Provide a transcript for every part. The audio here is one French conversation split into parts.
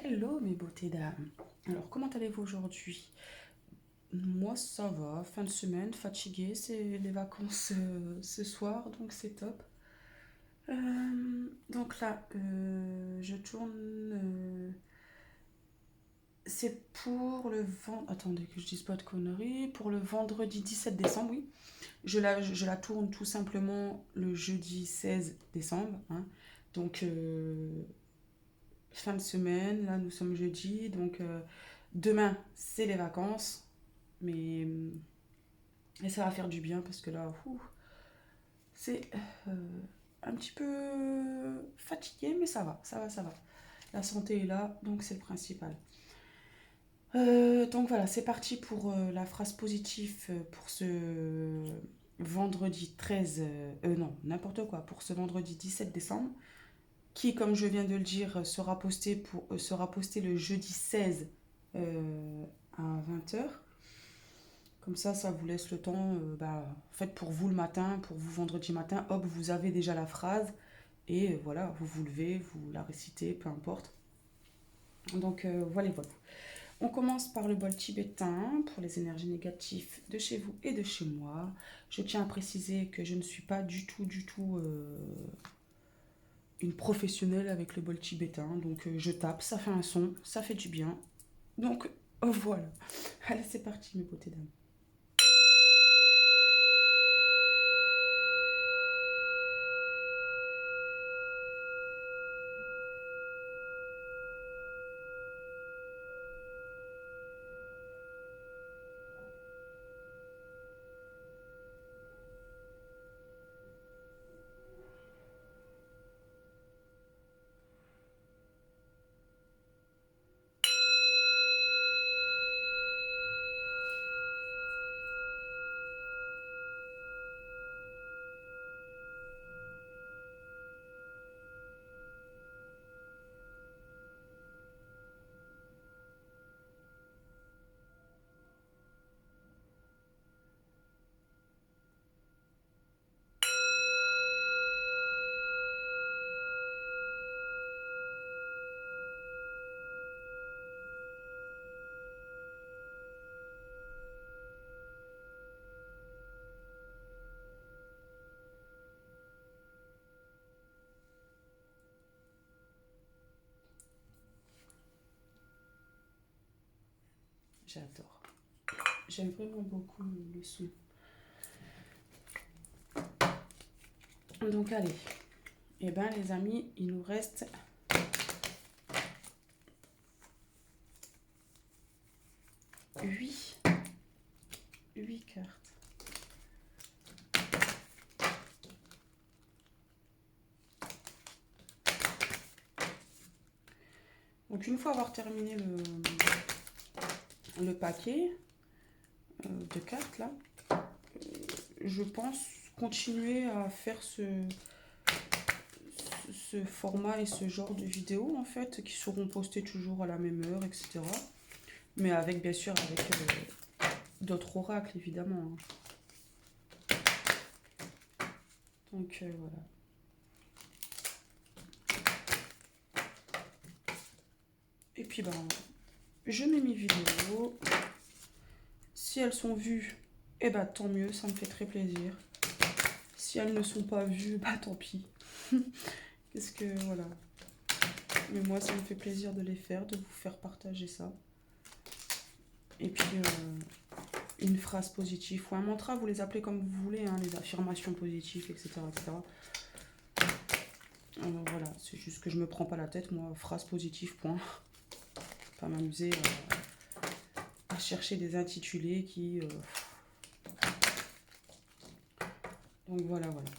Hello mes beautés dames. Alors comment allez-vous aujourd'hui? Moi ça va, fin de semaine, fatiguée, c'est les vacances ce soir, donc c'est top. Donc là, je tourne. C'est pour le vendredi. Attendez que je dise pas de conneries. Pour le vendredi 17 décembre, oui. Je la tourne tout simplement le jeudi 16 décembre, hein. Donc fin de semaine, là nous sommes jeudi, donc demain c'est les vacances, mais et ça va faire du bien parce que là, c'est un petit peu fatigué, mais ça va, ça va, ça va. La santé est là, donc c'est le principal. Donc voilà, c'est parti pour la phrase positive pour ce vendredi 13, non, n'importe quoi, pour ce vendredi 17 décembre, qui, comme je viens de le dire, sera posté le jeudi 16 à 20 h. Comme ça vous laisse le temps, en fait, pour vous le matin, pour vous vendredi matin, hop, vous avez déjà la phrase, et voilà, vous vous levez, vous la récitez, peu importe. Donc voilà, voilà. On commence par le bol tibétain pour les énergies négatives de chez vous et de chez moi. Je tiens à préciser que je ne suis pas du tout une professionnelle avec le bol tibétain. Donc je tape, ça fait un son, ça fait du bien. Donc voilà. Allez, c'est parti mes beautés dames. J'adore. J'aime vraiment beaucoup le son. Donc allez. Eh ben les amis, il nous reste 8 cartes. Donc une fois avoir terminé le paquet de cartes là, je pense continuer à faire ce format et ce genre de vidéos en fait qui seront postées toujours à la même heure, etc. Mais avec bien sûr avec d'autres oracles évidemment, hein. Donc voilà. Et puis je mets mes vidéos. Si elles sont vues, eh ben tant mieux, ça me fait très plaisir. Si elles ne sont pas vues, bah tant pis. Qu'est-ce que voilà. Mais moi ça me fait plaisir de les faire, de vous faire partager ça. Et puis une phrase positive ou un mantra, vous les appelez comme vous voulez, hein, les affirmations positives, etc. etc. Alors voilà, c'est juste que je me prends pas la tête, moi, phrase positive, point. Pas m'amuser à chercher des intitulés qui... Donc voilà, voilà.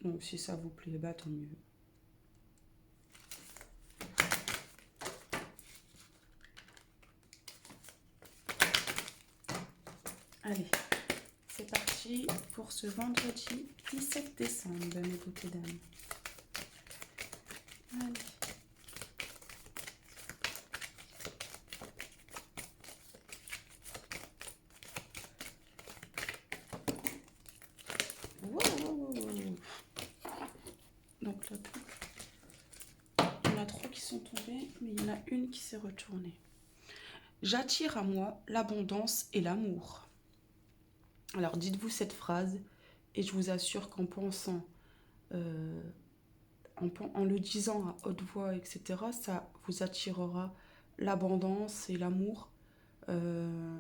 Donc si ça vous plaît, bah tant mieux. Allez, c'est parti pour ce vendredi 17 décembre, mes beautés dames. Allez. Wow. Donc là, tout qui sont tombées, mais il y en a une qui s'est retournée. J'attire à moi l'abondance et l'amour. Alors dites-vous cette phrase et je vous assure qu'en pensant, euh, en le disant à haute voix, etc., ça vous attirera l'abondance et l'amour. Euh,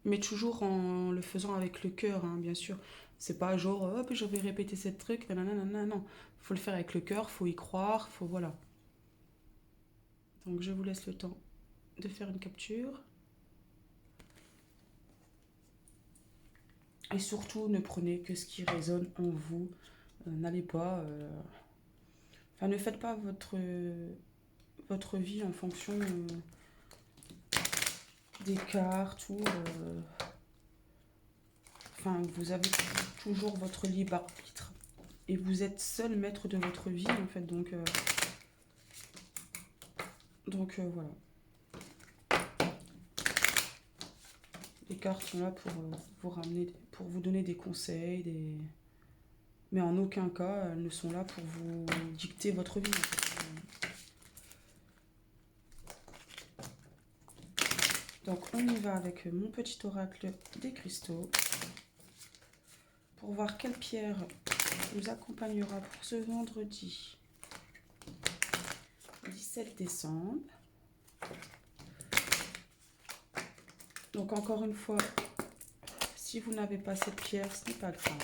mais toujours en le faisant avec le cœur, hein, bien sûr. C'est pas genre, hop, je vais répéter cette truc, nanana, non. Faut le faire avec le cœur, faut y croire, faut voilà. Donc je vous laisse le temps de faire une capture. Et surtout, ne prenez que ce qui résonne en vous. N'allez pas... Enfin, ne faites pas votre vie en fonction des cartes ou... Enfin, vous avez toujours votre libre arbitre. Et vous êtes seul maître de votre vie, en fait. Donc voilà. Les cartes sont là pour vous ramener, pour vous donner des conseils, mais en aucun cas, elles ne sont là pour vous dicter votre vie. Donc on y va avec mon petit oracle des cristaux pour voir quelle pierre nous accompagnera pour ce vendredi 17 décembre. Donc encore une fois, si vous n'avez pas cette pierre, ce n'est pas grave.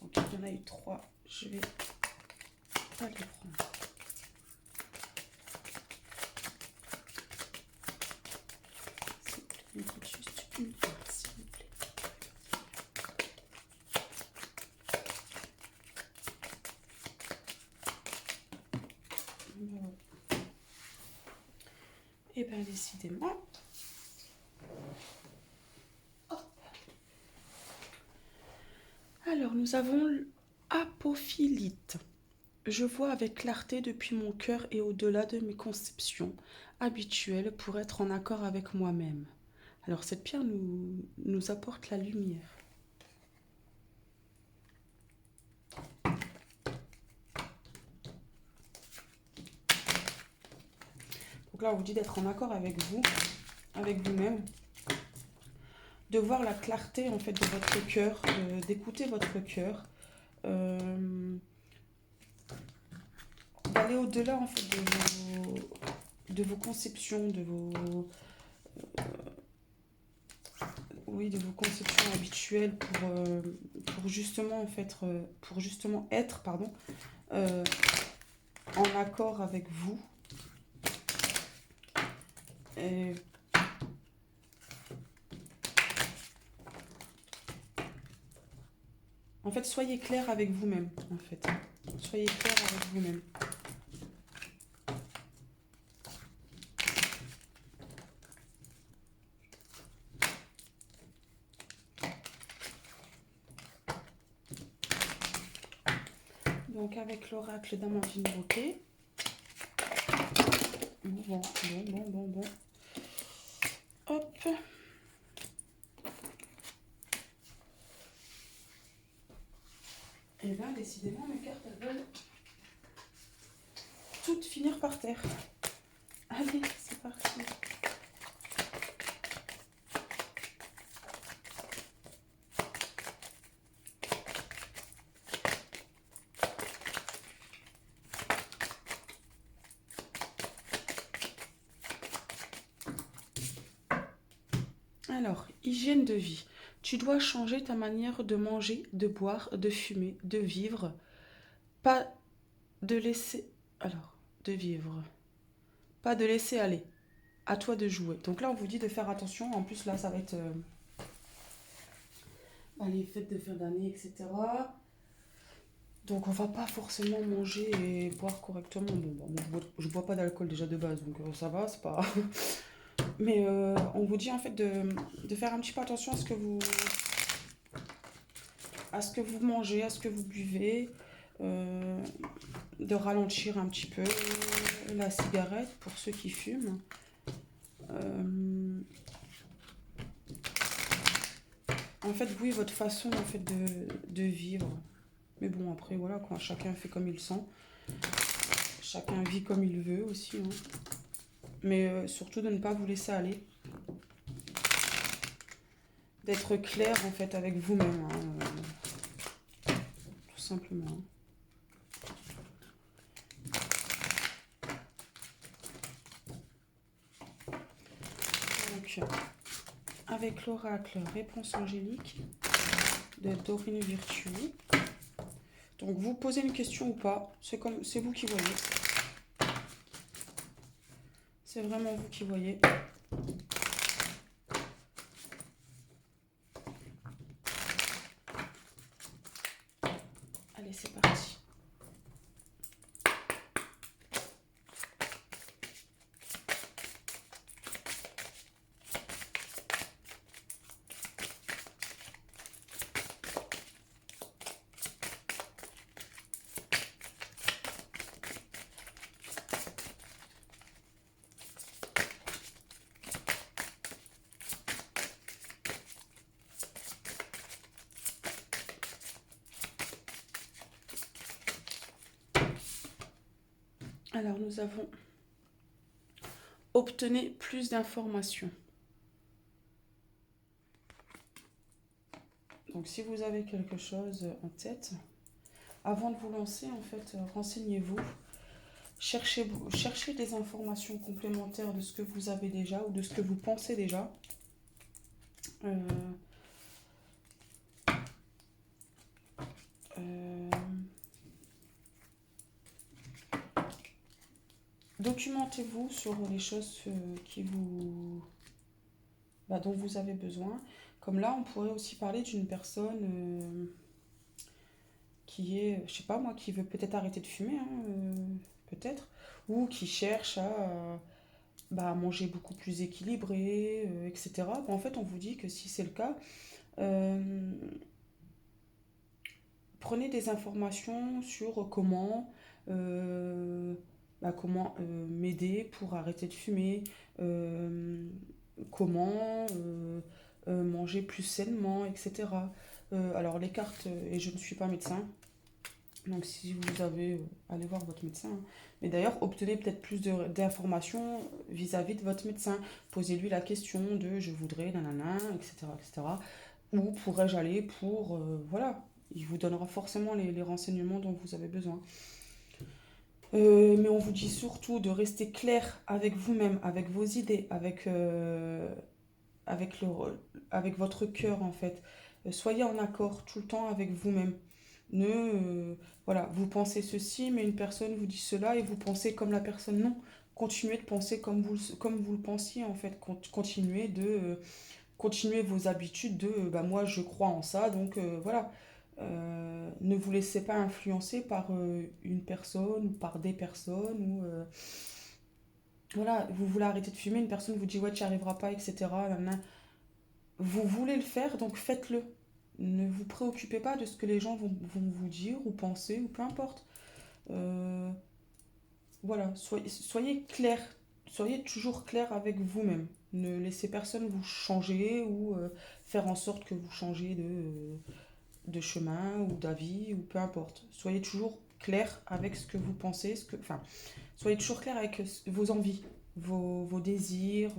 Donc il y en a eu 3, je vais pas les prendre. S'il vous plaît, juste une fois, s'il vous plaît. Et bien décidément. Alors nous avons l'apophilite. Je vois avec clarté depuis mon cœur et au-delà de mes conceptions habituelles pour être en accord avec moi-même. Alors cette pierre nous apporte la lumière. Donc là on vous dit d'être en accord avec vous, avec vous-même, de voir la clarté en fait de votre cœur, d'écouter votre cœur, d'aller au-delà en fait de vos conceptions, de vos conceptions habituelles pour justement en fait pour justement être en accord avec vous. Et en fait, soyez clair avec vous-même, en fait. Soyez clair avec vous-même. Donc, avec l'oracle d'Amandine Roquet. Bon. Hop. Et bien, décidément, mes cartes, elles veulent toutes finir par terre. Allez, c'est parti. Alors, hygiène de vie. Tu dois changer ta manière de manger, de boire, de fumer, de vivre. Pas de laisser... Alors, de vivre. Pas de laisser aller. À toi de jouer. Donc là, on vous dit de faire attention. En plus, là, ça va être les fêtes de fin d'année, etc. Donc, on va pas forcément manger et boire correctement. Bon, je bois pas d'alcool déjà de base, donc ça va, c'est pas... Mais on vous dit en fait de faire un petit peu attention à ce que à ce que vous mangez, à ce que vous buvez, euh, de ralentir un petit peu la cigarette pour ceux qui fument. Euh, En fait, oui, votre façon en fait, de vivre. Mais bon, après, voilà, quoi, chacun fait comme il sent. Chacun vit comme il veut aussi, hein. Mais surtout de ne pas vous laisser aller. D'être clair, en fait, avec vous-même, hein, tout simplement, hein. Donc, avec l'oracle Réponse angélique de Dorine Virtue. Donc, vous posez une question ou pas, c'est vous qui voyez. C'est vraiment vous qui voyez. Allez, c'est parti. Alors, nous avons obtenu plus d'informations. Donc, si vous avez quelque chose en tête, avant de vous lancer, en fait, renseignez-vous. Cherchez des informations complémentaires de ce que vous avez déjà ou de ce que vous pensez déjà. Euh, euh, Documentez-vous sur les choses dont vous avez besoin. Comme là, on pourrait aussi parler d'une personne qui est, je sais pas moi, qui veut peut-être arrêter de fumer, hein, peut-être, ou qui cherche à manger beaucoup plus équilibré, etc. En fait, on vous dit que si c'est le cas, euh, prenez des informations sur m'aider pour arrêter de fumer, euh, comment manger plus sainement, etc. Alors les cartes, et je ne suis pas médecin, donc si vous avez, allez voir votre médecin, hein. Mais d'ailleurs, obtenez peut-être plus d'informations vis-à-vis de votre médecin. Posez-lui la question de je voudrais, nanana, etc. etc. Où pourrais-je aller pour... voilà, il vous donnera forcément les renseignements dont vous avez besoin. Mais on vous dit surtout de rester clair avec vous-même, avec vos idées, avec, le, avec votre cœur en fait. Soyez en accord tout le temps avec vous-même. Voilà, vous pensez ceci, mais une personne vous dit cela et vous pensez comme la personne. Non, continuez de penser comme vous le pensiez en fait. Continuez vos habitudes moi je crois en ça, donc voilà. Ne vous laissez pas influencer par une personne ou par des personnes ou voilà, vous voulez arrêter de fumer, une personne vous dit ouais tu n'y arriveras pas, etc. Nanana. Vous voulez le faire, donc faites-le. Ne vous préoccupez pas de ce que les gens vont vous dire ou penser ou peu importe. Euh, voilà, soyez clair, soyez toujours clair avec vous-même. Ne laissez personne vous changer ou faire en sorte que vous changez de chemin ou d'avis ou peu importe. Soyez toujours clair avec ce que vous pensez, soyez toujours clair avec vos envies, vos désirs,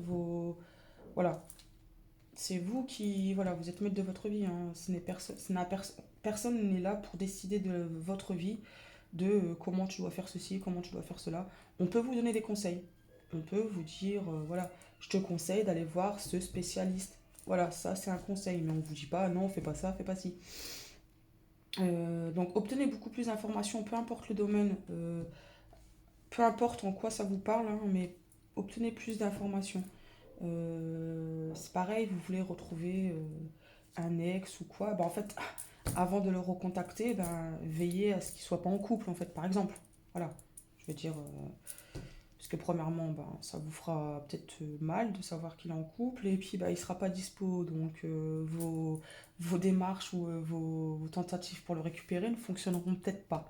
voilà. C'est vous qui, voilà, vous êtes maître de votre vie, hein. Personne n'est là pour décider de votre vie, de comment tu dois faire ceci, comment tu dois faire cela. On peut vous donner des conseils. On peut vous dire, voilà, je te conseille d'aller voir ce spécialiste. Voilà, ça c'est un conseil, mais on vous dit pas, non, fais pas ça, fais pas ci. Donc obtenez beaucoup plus d'informations, peu importe le domaine, peu importe en quoi ça vous parle, hein, mais obtenez plus d'informations. C'est pareil, vous voulez retrouver un ex ou quoi, en fait, avant de le recontacter, veillez à ce qu'il soit pas en couple, en fait, par exemple. Voilà, je veux dire, Parce que premièrement, ben, ça vous fera peut-être mal de savoir qu'il est en couple. Et puis, ben, il sera pas dispo. Donc, vos démarches ou vos tentatives pour le récupérer ne fonctionneront peut-être pas.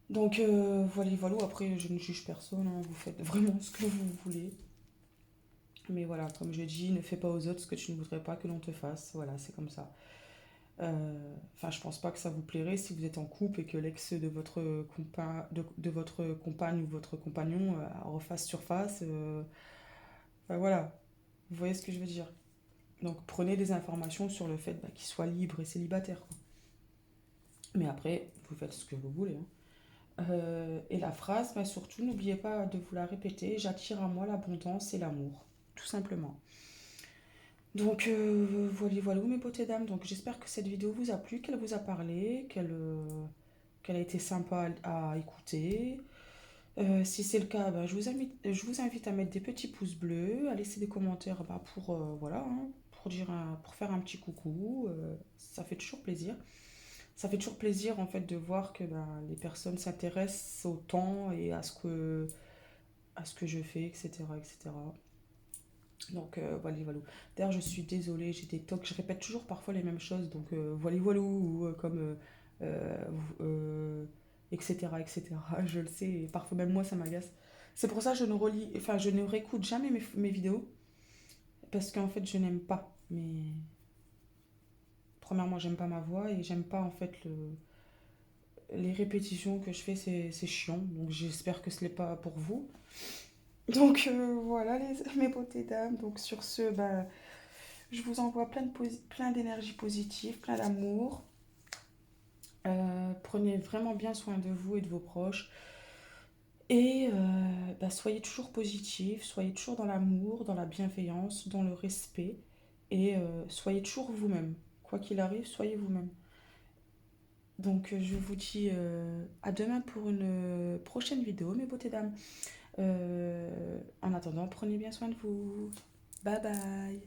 Donc, voilà, voilà. Après, je ne juge personne, hein. Vous faites vraiment ce que vous voulez. Mais voilà, comme je dis, ne fais pas aux autres ce que tu ne voudrais pas que l'on te fasse. Voilà, c'est comme ça. Enfin, je pense pas que ça vous plairait si vous êtes en couple et que l'ex de votre, de votre compagne ou votre compagnon refasse surface. Enfin, voilà, vous voyez ce que je veux dire. Donc prenez des informations sur le fait bah, qu'il soit libre et célibataire, quoi. Mais après, vous faites ce que vous voulez, hein. Et la phrase, bah, surtout, n'oubliez pas de vous la répéter. J'attire à moi l'abondance et l'amour, tout simplement. Donc voilà, voilà mes beautés dames. Donc j'espère que cette vidéo vous a plu, qu'elle vous a parlé, qu'elle a été sympa à écouter. Si c'est le cas, bah, je vous invite à mettre des petits pouces bleus, à laisser des commentaires bah, pour, voilà, hein, pour faire un petit coucou. Ça fait toujours plaisir. Ça fait toujours plaisir en fait de voir que bah, les personnes s'intéressent autant et à ce que je fais, etc. etc. Donc voilà, voilà. D'ailleurs, je suis désolée, j'ai des tocs, je répète toujours parfois les mêmes choses. Donc voilà, voilà, ou comme euh, euh, etc. etc. Je le sais, et parfois même moi ça m'agace. C'est pour ça que je ne relis, enfin je ne réécoute jamais mes vidéos parce qu'en fait je n'aime pas. Mais premièrement, j'aime pas ma voix et j'aime pas en fait les répétitions que je fais, c'est chiant. Donc j'espère que ce n'est pas pour vous. Donc voilà mes beautés dames. Donc sur ce, bah, je vous envoie plein d'énergie positive, plein d'amour. Prenez vraiment bien soin de vous et de vos proches. Et bah, soyez toujours positif, soyez toujours dans l'amour, dans la bienveillance, dans le respect. Et soyez toujours vous-même. Quoi qu'il arrive, soyez vous-même. Donc je vous dis à demain pour une prochaine vidéo, mes beautés dames. En attendant, prenez bien soin de vous. Bye bye.